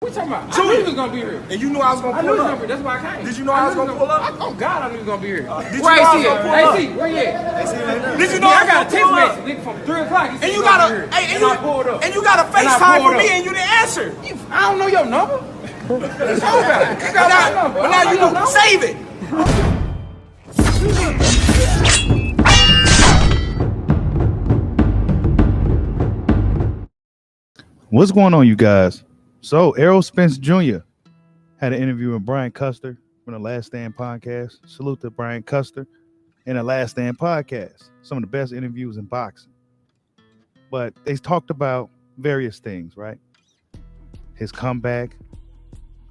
What you talking about? I knew he was gonna be here. And you knew I was gonna pull up. That's why I came. Did you know I was gonna pull up? Oh God, I knew he was gonna be here. Did you know I was gonna pull up? AC, where you at? Did you know I got a was text gonna pull up? message from 3 o'clock. And you got a, and you got a FaceTime for me, and you didn't answer. I don't know your number. What you talking about? You got my number. But now you do. Save it. What's going on, you guys? So, Errol Spence Jr. had an interview with Brian Custer from the Last Stand podcast. Salute to Brian Custer and the Last Stand podcast. Some of the best interviews in boxing. But they talked about various things, right? His comeback,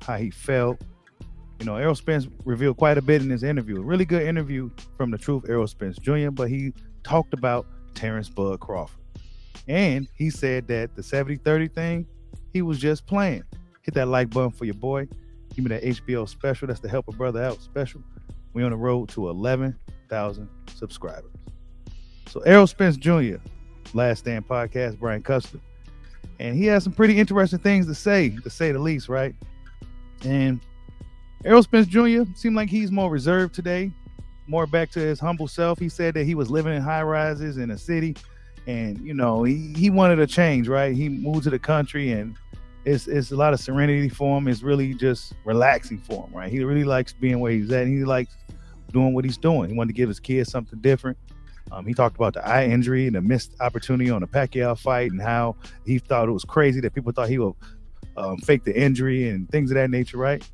how he felt. You know, Errol Spence revealed quite a bit in this interview. A really good interview from the truth, Errol Spence Jr., but he talked about Terrence Bud Crawford. And he said that the 70-30 thing, he was just playing. Hit that like button for your boy. Give me that HBO special. That's the Help a Brother Out special. We're on the road to 11,000 subscribers. So Errol Spence Jr., Last Stand podcast, Brian Custer. And he has some pretty interesting things to say the least, right? And Errol Spence Jr. seemed like he's more reserved today, more back to his humble self. He said that he was living in high rises in a city. And, you know, he wanted a change, right? He moved to the country, and it's a lot of serenity for him. It's really just relaxing for him, right? He really likes being where he's at. And he likes doing what he's doing. He wanted to give his kids something different. He talked about the eye injury and the missed opportunity on the Pacquiao fight and how he thought it was crazy that people thought he would fake the injury and things of that nature, right?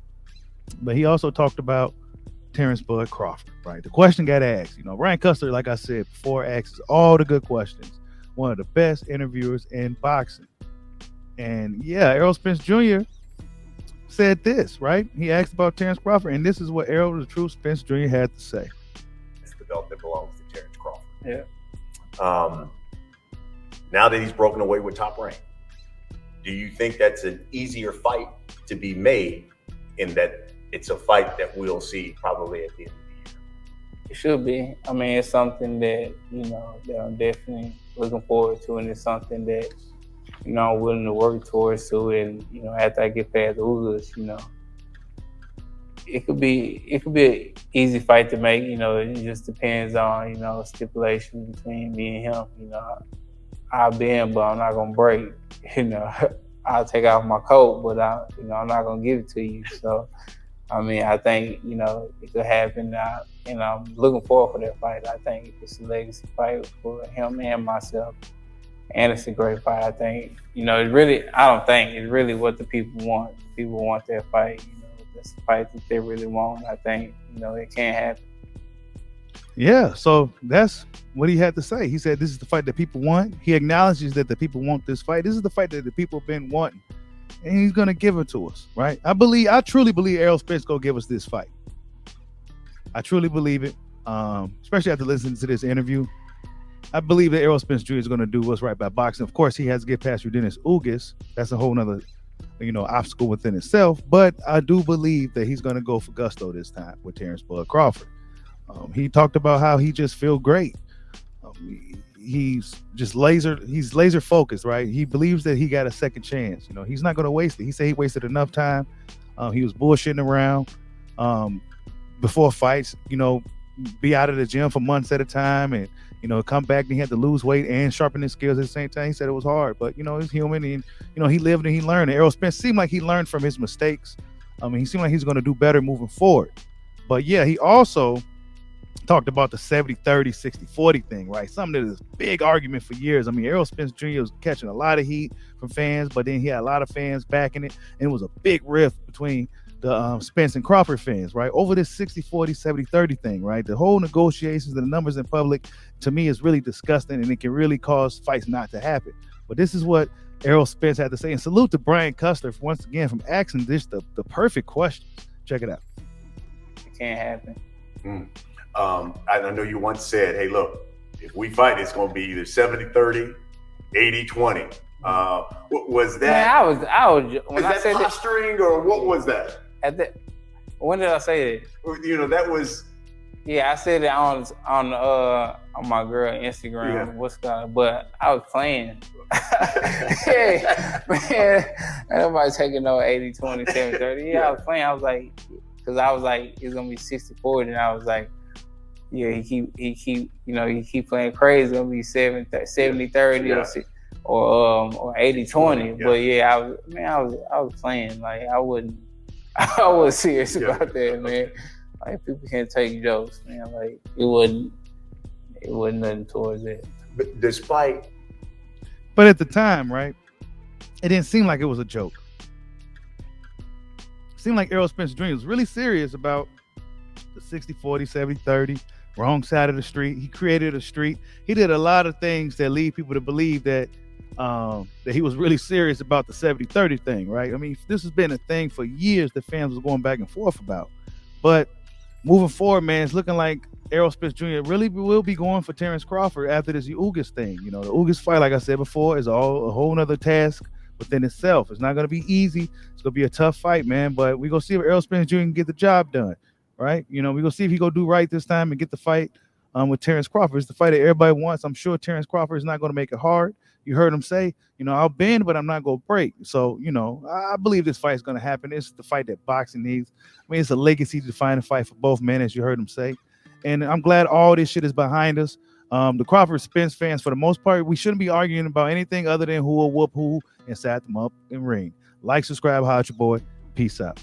But he also talked about Terrence Bud Crawford, right? The question got asked. You know, Brian Custer, like I said before, asks all the good questions. One of the best interviewers in boxing. And yeah, Errol Spence Jr. said this, right? He asked about Terrence Crawford, and this is what Errol, the true Spence Jr. had to say. It's the belt that belongs to Terrence Crawford. Yeah. Now that he's broken away with Top Rank, do you think that's an easier fight to be made in that it's a fight that we'll see probably at the end of the year? It should be. I mean, it's something that, you know, that I'm definitely looking forward to, and it's something that, you know, I'm willing to work towards too. And, you know, after I get past the Ugas, you know, it could be an easy fight to make. You know, it just depends on, you know, stipulation between me and him. You know, I'll bend, but I'm not gonna break. You know, I'll take off my coat, but I'm not gonna give it to you. So, I mean, I think, you know, it could happen. And I'm looking forward for that fight. I think it's a legacy fight for him and myself. And it's a great fight. I think, you know, it's really what the people want. The people want that fight. You know, that's the fight that they really want. I think, you know, it can't happen. Yeah, so that's what he had to say. He said this is the fight that people want. He acknowledges that the people want this fight. This is the fight that the people have been wanting. And he's going to give it to us, right? I truly believe Errol Spence going to give us this fight. I truly believe it, especially after listening to this interview. I believe that Errol Spence Jr. is going to do what's right by boxing. Of course, he has to get past Dennis Ugas. That's a whole nother, you know, obstacle within itself. But I do believe that he's going to go for gusto this time with Terrence Bud Crawford. He talked about how he just feel great. He's laser focused, right? He believes that he got a second chance. You know, he's not going to waste it. He said he wasted enough time. He was bullshitting around before fights, you know, be out of the gym for months at a time and, you know, come back and he had to lose weight and sharpen his skills at the same time. He said it was hard, but, you know, he's human and, you know, he lived and he learned. And Errol Spence seemed like he learned from his mistakes. He seemed like he's going to do better moving forward. But yeah, he also talked about the 70-30, 60-40 thing, right? Something that is a big argument for years. I mean, Errol Spence Jr. was catching a lot of heat from fans, but then he had a lot of fans backing it, and it was a big rift between the Spence and Crawford fans, right? Over this 60-40, 70-30 thing, right? The whole negotiations and the numbers in public, to me, is really disgusting, and it can really cause fights not to happen. But this is what Errol Spence had to say. And salute to Brian Custer, once again, from asking this the perfect questions. Check it out. It can't happen. I know you once said, hey, look, if we fight, it's going to be either 70-30, 80-20. What was that? Man, I was when I said posturing or what was that? When did I say that? You know, that was Yeah, I said it on my girl Instagram. Yeah. What's called, but I was playing. Yeah, man, ain't nobody taking no 80-20, 70-30. Yeah, I was playing. I was like, because I was like, it's gonna be 60-40, and I was like, yeah, he keep playing crazy. It's gonna be 70-30 or 80-20. But yeah, I was playing. Like I was serious about that, man. Like people can't take jokes, man. Like it wasn't nothing towards it. But despite, But at the time, right, it didn't seem like it was a joke. It seemed like Errol Spence Jr. was really serious about the 60-40, 70-30, wrong side of the street. He created a street. He did a lot of things that lead people to believe that he was really serious about the 70-30 thing, right? I mean, this has been a thing for years that fans was going back and forth about. But moving forward, man, it's looking like Errol Spence Jr. really will be going for Terrence Crawford after this Ugas thing. You know, the Ugas fight, like I said before, is a whole nother task within itself. It's not going to be easy. It's going to be a tough fight, man. But we're going to see if Errol Spence Jr. can get the job done, right? You know, we're going to see if he going to do right this time and get the fight with Terrence Crawford. It's the fight that everybody wants. I'm sure Terrence Crawford is not going to make it hard. You heard him say, you know, I'll bend, but I'm not going to break. So, you know, I believe this fight is going to happen. It's the fight that boxing needs. I mean, it's a legacy-defining fight for both men, as you heard him say. And I'm glad all this shit is behind us. The Crawford Spence fans, for the most part, we shouldn't be arguing about anything other than who will whoop who and set them up in ring. Like, subscribe, holla at your boy. Peace out.